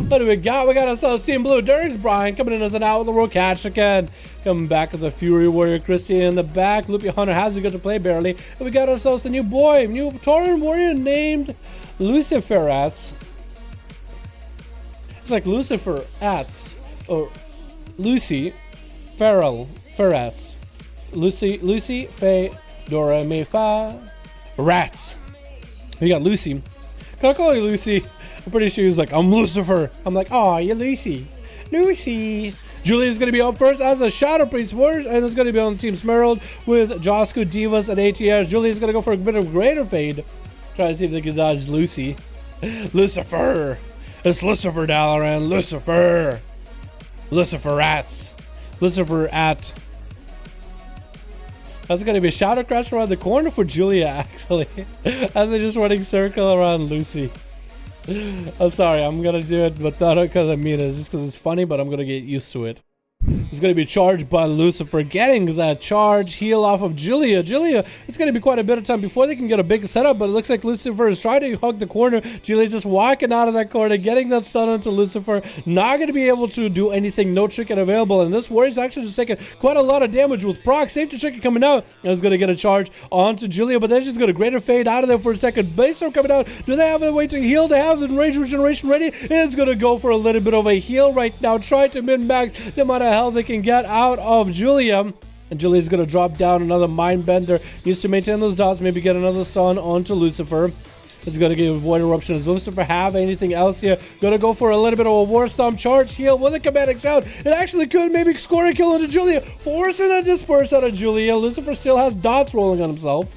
What do we got? We got ourselves Team Blue. Derek's Brian coming in as an Outlaw catch again. Coming back as a Fury Warrior. Christy in the back. Loopy Hunter has to go to play barely. And we got ourselves a new boy. New Tauren Warrior named Luciferats. It's like Lucifer Ats. Or Lucy Feral Ferrats. Lucy Faye Dora Me Fa Rats. We got Lucy. Can I call you Lucy? I'm pretty sure he's like, I'm Lucifer. I'm like, oh, you're Lucy. Lucy. Julia's going to be up first as a Shadow Priest first, and it's going to be on Team Smerald with Josku, Divas, and ATS. Julia's going to go for a bit of Greater Fade. Try to see if they can dodge Lucy. Lucifer. It's Lucifer, Dalaran. Lucifer. Lucifer Rats. Lucifer at. That's going to be a Shadow Crash around the corner for Julia, actually. As they're just running circle around Lucy. I'm sorry, I'm gonna do it, but not because I mean it, just because it's funny, but I'm gonna get used to it. It's gonna be charged by Lucifer, getting that charge heal off of Julia. It's gonna be quite a bit of time before they can get a big setup, but it looks like Lucifer is trying to hug the corner. Julia's just walking out of that corner, getting that stun onto Lucifer. Not gonna be able to do anything, no trinket available, and this warrior's actually just taking quite a lot of damage with proc. Safety trinket coming out, and it's gonna get a charge onto Julia, but then she's gonna Greater Fade out of there for a second. Base Storm coming out. Do they have a way to heal? They have the Rage Regeneration ready, and it's gonna go for a little bit of a heal right now, trying to min-max the amount of health they can get out of Julia. And Julia's gonna drop down another Mind Bender. Needs to maintain those dots, maybe get another stun onto Lucifer. It's gonna give Void Eruption. Does Lucifer have anything else here? Gonna go for a little bit of a War Storm charge heal with a Comedic Shout. It actually could maybe score a kill onto Julia, forcing a disperse out of Julia. Lucifer still has dots rolling on himself.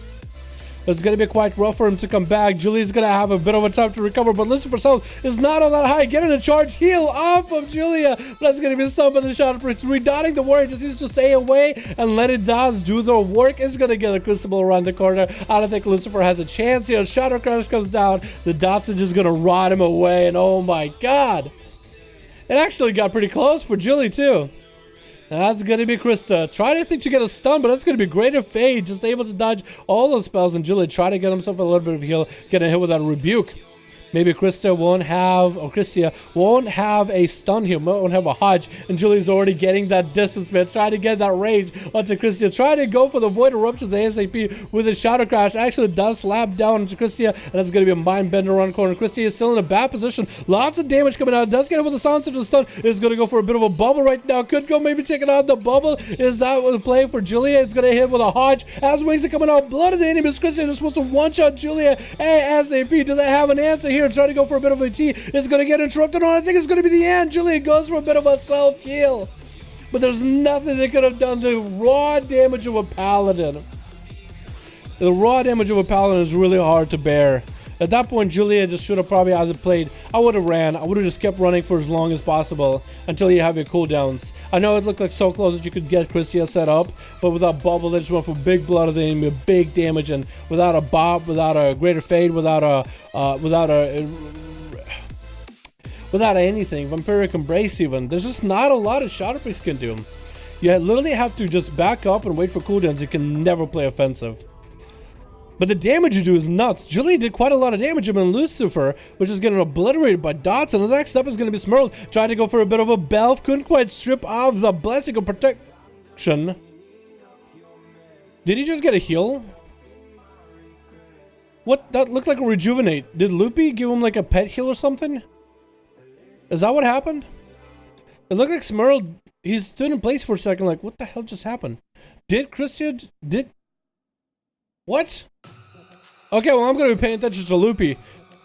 It's going to be quite rough for him to come back. Julia's going to have a bit of a time to recover, but Lucifer's health is not all that high. Getting a charge heal off of Julia. But that's going to be some of the Shadow Priest. Redotting the warrior just needs to stay away and let it does do the work. It's going to get a Crucible around the corner. I don't think Lucifer has a chance here. Shadow Crash comes down. The dots are just going to rot him away, and oh my god. It actually got pretty close for Julie too. That's going to be Krista. Trying, I think, to get a stun, but that's going to be Greater Fade. Just able to dodge all those spells. And Julia try to get himself a little bit of heal. Getting hit with that Rebuke. Maybe Krista won't have, or Christia won't have a stun here, won't have a hodge, and Julie's already getting that distance, man. Trying to get that rage onto Christia. Trying to go for the Void Eruptions ASAP with a Shadow Crash. Actually does slap down into Christia, and that's going to be a Mind Bender around corner. Christia is still in a bad position. Lots of damage coming out. Does get hit with a Silence into the stun. Is going to go for a bit of a bubble right now. Could go maybe taking out the bubble. Is that what the play for Julia? It's going to hit with a hodge. As wings are coming out, blood of the enemies. Christia is supposed to one-shot Julia ASAP. Do they have an answer here? Trying to go for a bit of a T. It's going to get interrupted on. I think it's going to be the end. Julia goes for a bit of a self-heal. But there's nothing they could have done. The raw damage of a Paladin. The raw damage of a Paladin is really hard to bear. At that point, Julia just should have probably either played. I would have ran. I would have just kept running for as long as possible until you have your cooldowns. I know it looked like so close that you could get Christia set up, but without bubble, they just went for big blood of the enemy, big damage, and without a bop, without a Greater Fade, without anything, Vampiric Embrace even. There's just not a lot of Shadow Priest can do. You literally have to just back up and wait for cooldowns. You can never play offensive. But the damage you do is nuts. Julia did quite a lot of damage on Lucifer, which is getting obliterated by dots. And the next up is going to be Smerald. Trying to go for a bit of a Belf. Couldn't quite strip off the Blessing of Protection. Did he just get a heal? What? That looked like a Rejuvenate. Did Loopy give him like a pet heal or something? Is that what happened? It looked like Smerald, he stood in place for a second like, what the hell just happened? Did Christian, what? Okay, well, I'm going to be paying attention to Loopy.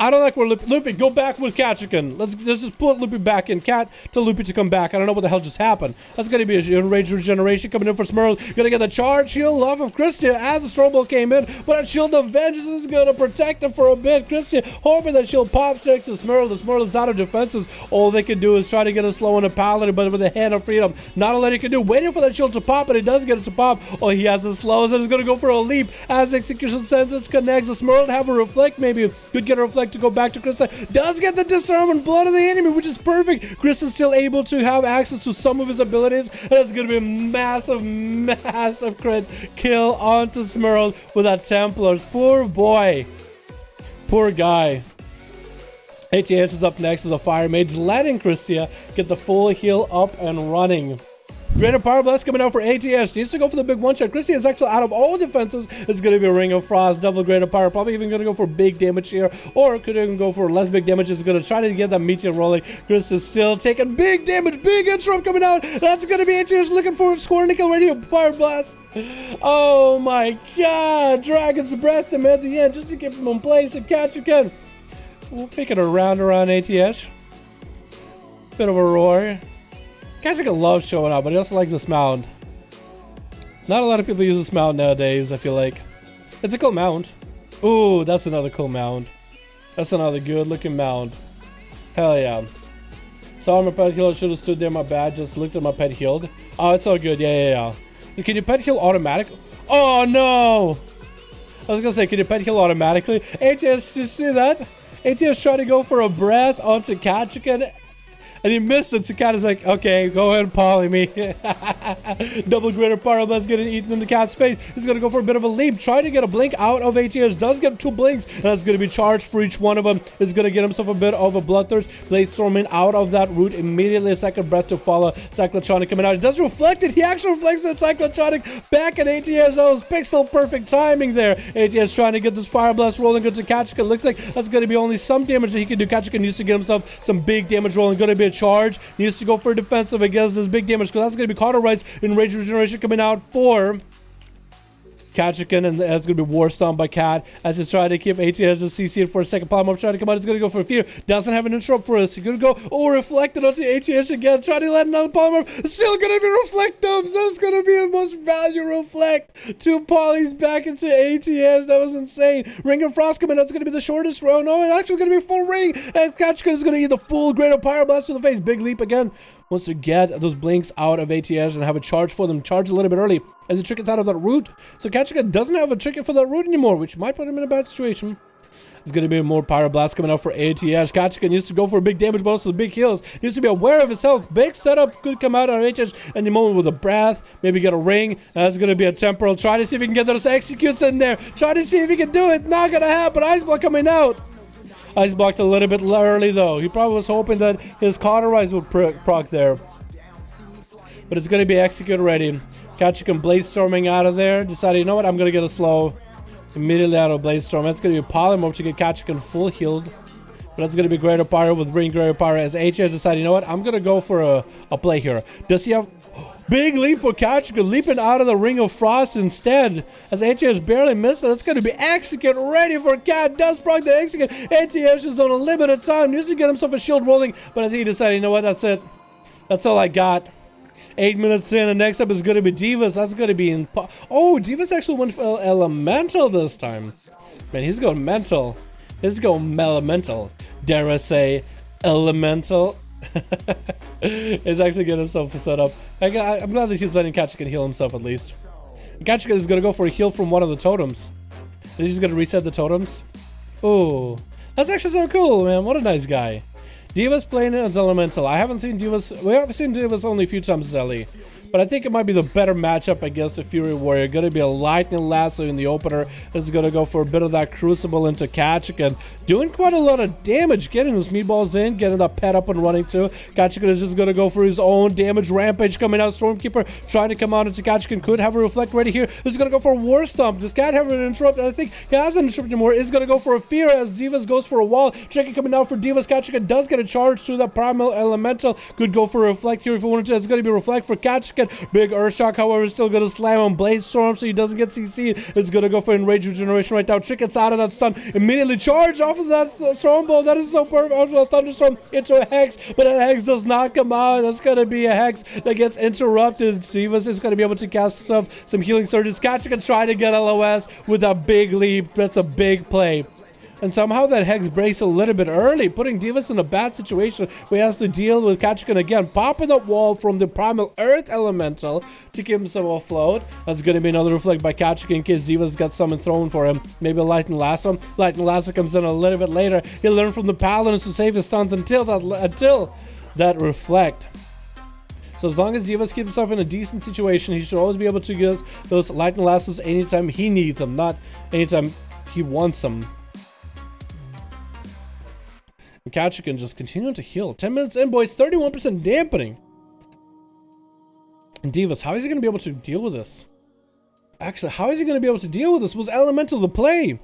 I don't like where Loopy, go back with Kachikan. Let's just put Loopy back in. Cat to Loopy to come back. I don't know what the hell just happened. That's going to be a rage regeneration coming in for Smurl. Going to get the charge shield off of Christia as the Strongbow came in. But a shield of vengeance is going to protect him for a bit. Christia hoping that shield pops next to Smurl. The Smurl is out of defenses. All they can do is try to get a slow on a Paladin, but with a hand of freedom. Not a lot he can do. Waiting for that shield to pop, and he does get it to pop. Oh, he has the slows, and he's going to go for a leap as Execution Sentence connects. The Smurl have a reflect, maybe. Could get a reflect to go back to Krista. Does get the disarm and blood of the enemy, which is perfect. Krista's still able to have access to some of his abilities, and it's going to be a massive crit kill onto Smurl with that Templars. Poor boy. Poor guy. ATH is up next as a Fire Mage, letting Christia get the full heal up and running. Greater Power Blast coming out for ATS. Needs to go for the big one-shot. Christia is actually out of all defenses. It's going to be a Ring of Frost, double Greater Power. Probably even going to go for big damage here. Or could even go for less big damage. It's going to try to get that Meteor rolling. Christia's still taking big damage. Big interrupt coming out. That's going to be ATS looking for scoring a kill right here. Fire Blast. Oh my god. Dragon's Breath him at the end just to keep him in place and catch again. We'll pick it around ATS. Bit of a roar. Kachikan loves showing up, but he also likes this mount. Not a lot of people use this mount nowadays, I feel like. It's a cool mount. Ooh, that's another cool mount. That's another good looking mount. Hell yeah. Saw my pet heal, I should have stood there, my bad. Just looked at my pet healed. Oh, it's all good, yeah. Can you pet heal automatically? Oh no! I was gonna say, can you pet heal automatically? ATS, did you see that? ATS tried to go for a breath onto Kachikan. And he missed it. Cicada's like, okay, go ahead and poly me. Double Greater Power Blast getting eaten in the cat's face. He's going to go for a bit of a leap. Trying to get a blink out of ATS. Does get 2 blinks. And that's going to be charged for each one of them. He's going to get himself a bit of a Bloodthirst. Blade Storming out of that root. Immediately a second breath to follow. Cyclotronic coming out. He does reflect it. He actually reflects that Cyclotronic back at ATS. That was pixel perfect timing there. ATS trying to get this Fire Blast rolling into Kachikan. Looks like that's going to be only some damage that he can do. Kachikan needs to get himself some big damage rolling. Going to be a charge. Needs to go for defensive against this big damage because that's going to be Cauterites in Rage Regeneration coming out for Kachikan, and that's going to be War Stomp by Cat as he's trying to keep ATS just CC for a second. Polymorph trying to come out. He's going to go for Fear. Doesn't have an interrupt for us. He's going to go, oh, reflected onto ATS again. Trying to let another Polymorph. Still going to be Reflect Dubs. That's going to be the most value reflect. 2 polys back into ATS. That was insane. Ring of Frost coming out. It's going to be the shortest round. No, it's actually going to be a full ring. And Kachikan is going to eat the full Greater Power Blast to the face. Big leap again. Wants to get those blinks out of ATS and have a charge for them. Charge a little bit early as he trickets out of that root. So Kachikan doesn't have a tricket for that root anymore, which might put him in a bad situation. There's going to be more Pyro Blast coming out for ATS. Kachikan used to go for big damage, but also the big heals. Needs to be aware of his health. Big setup could come out on ATS any moment with a breath. Maybe get a ring. That's going to be a temporal. Try to see if he can get those executes in there. Try to see if he can do it. Not going to happen. Ice Block coming out. Ice blocked a little bit early though. He probably was hoping that his Cauterize would proc there. But it's going to be execute ready. Kachikan Blade Storming out of there. Decided, you know what, I'm going to get a slow. Immediately out of Blade Storm. That's going to be a Polymorph to get Kachikan full healed. But that's going to be Greater Power with Ring Greater Power as HS decided, you know what, I'm going to go for a play here. Does he have... Big leap for Kachikan, leaping out of the Ring of Frost instead. As ATS barely missed it, that's going to be Execute ready for Cat. Does proc the Execute. ATS is on a limited time. Needs to get himself a shield rolling. But I think he decided, you know what, that's it. That's all I got. 8 minutes in, and next up is going to be Divas. That's going to be in... Oh, Divas actually went for Elemental this time. Man, he's going mental. He's going elemental. Dare I say, elemental. He's actually getting himself set up. I'm glad that he's letting Kachikan heal himself at least. Kachikan is going to go for a heal from one of the totems. And he's going to reset the totems. Oh, that's actually so cool, man. What a nice guy. Divas playing it as elemental. I haven't seen Divas. We have seen Divas only a few times as Ellie. But I think it might be the better matchup against the Fury Warrior. Going to be a Lightning Lasso in the opener. It's going to go for a bit of that Crucible into Kachikan. Doing quite a lot of damage. Getting those meatballs in. Getting that pet up and running too. Kachikan is just going to go for his own damage. Rampage coming out. Stormkeeper trying to come out into Kachikan. Could have a Reflect ready here. He's going to go for a War Stomp. This can't have an interrupt. I think he hasn't interrupted anymore. Is going to go for a Fear as Divas goes for a wall. Tricky coming out for Divas. Kachikan does get a charge through that Primal Elemental. Could go for a Reflect here if he wanted to. It's going to be Reflect for Kachikan. second. Big Earthshock, however, is still going to slam on Blade Storm so he doesn't get CC. It's going to go for Enrage Regeneration right now. Chick gets out of that stun. Immediately charge off of that Stormbolt. That is so perfect. Off of the Thunderstorm into a Hex, but that Hex does not come out. That's going to be a Hex that gets interrupted. Sivas is going to be able to cast some healing surges. Catch can try to get LOS with a big leap. That's a big play. And somehow that Hex breaks a little bit early, putting Divas in a bad situation where he has to deal with Kachikan again, popping up wall from the Primal Earth Elemental to keep himself afloat. That's going to be another reflect by Kachikan in case Divas got something thrown for him. Maybe a Lightning Lasso. Lightning Lasso comes in a little bit later. He'll learn from the Paladins to save his stuns until that reflect. So as long as Divas keeps himself in a decent situation, he should always be able to get those Lightning Lassos anytime he needs them, not anytime he wants them. And Kachikan just continuing to heal. 10 minutes in, boys. 31% dampening. And Divas, how is he going to be able to deal with this? Actually, how is he going to be able to deal with this? Was Elemental the play?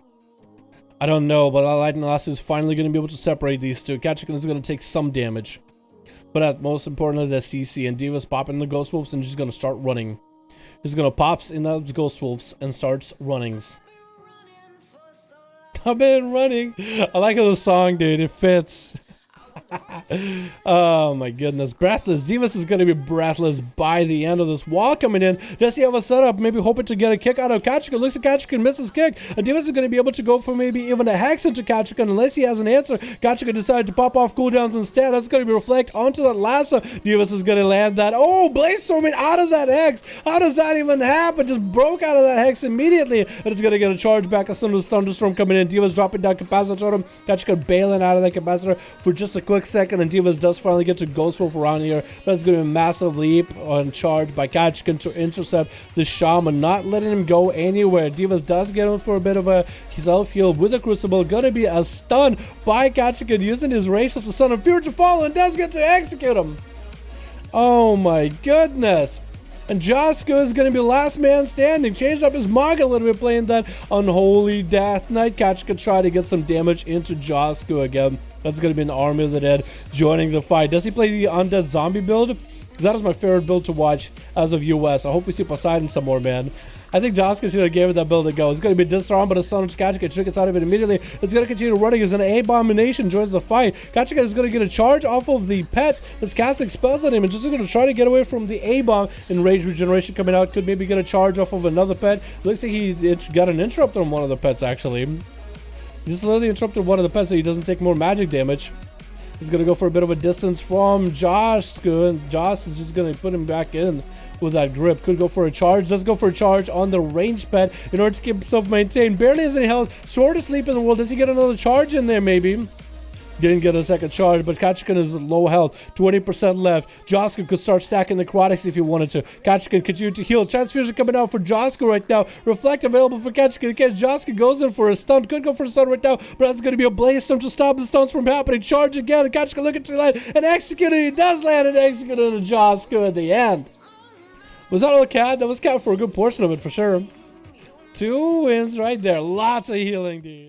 I don't know, but Lightning Lasso is finally going to be able to separate these two. Kachikan is going to take some damage. But at most importantly, the CC. And Divas popping the Ghost Wolves and she's going to start running. He's going to pops in those Ghost Wolves and starts runnings. I've been running. I like how the song, dude. It fits. Oh my goodness. Breathless. Divas is going to be breathless by the end of this wall coming in. Does he have a setup? Maybe hoping to get a kick out of Kachikan. Looks like Kachikan misses kick. And Divas is going to be able to go for maybe even a Hex into Kachikan unless he has an answer. Kachikan decided to pop off cooldowns instead. That's going to be reflect onto that lasso. Divas is going to land that. Oh, Blaze Storming out of that Hex. How does that even happen? Just broke out of that Hex immediately. And it's going to get a charge back as soon as Thunderstorm coming in. Divas dropping down capacitor on him. Kachikan bailing out of that capacitor for just a quick second, and Divas does finally get to Ghost Wolf around here. That's going to be a massive leap on charge by Kachikan to intercept the Shaman, not letting him go anywhere. Divas does get him for a bit of a self-heal with a Crucible. Going to be a stun by Kachikan using his Racial to Son of Fury to follow and does get to execute him. Oh my goodness. And Josco is going to be last man standing. Changed up his Mog a little bit, playing that Unholy Death Knight. Kachikan try to get some damage into Josco again. That's going to be an Army of the Dead joining the fight. Does he play the Undead Zombie build? Because that is my favorite build to watch as of US. I hope we see Poseidon some more, man. I think Josco should have gave it that build a go. It's going to be disarmed, but a stun to Kachikan. Chick gets out of it immediately. It's going to continue running as an Abomination joins the fight. Kachikan is going to get a charge off of the pet that's casting spells on him and just going to try to get away from the A-bomb. And Rage Regeneration coming out. Could maybe get a charge off of another pet. Looks like he got an interrupt on one of the pets, actually. He just literally interrupted one of the pets so he doesn't take more magic damage. He's going to go for a bit of a distance from Josco, and Josh is just going to put him back in with that grip. Could go for a charge. Let's go for a charge on the range pet in order to keep himself maintained. Barely has any health. Shortest sleep in the world. Does he get another charge in there, maybe? Didn't get a second charge, but Kachikan is low health. 20% left. Josco could start stacking necrotics if he wanted to. Kachikan continue to heal. Transfusion coming out for Josco right now. Reflect available for Kachikan. Again, Josco goes in for a stun. Could go for a stun right now, but that's going to be a Blaze Storm to stop the stuns from happening. Charge again. And Kachikan looking to land and execute it. He does land and execute on Josco at the end. Was that all Cat? That was Cat for a good portion of it, for sure. 2 wins right there. Lots of healing, dude.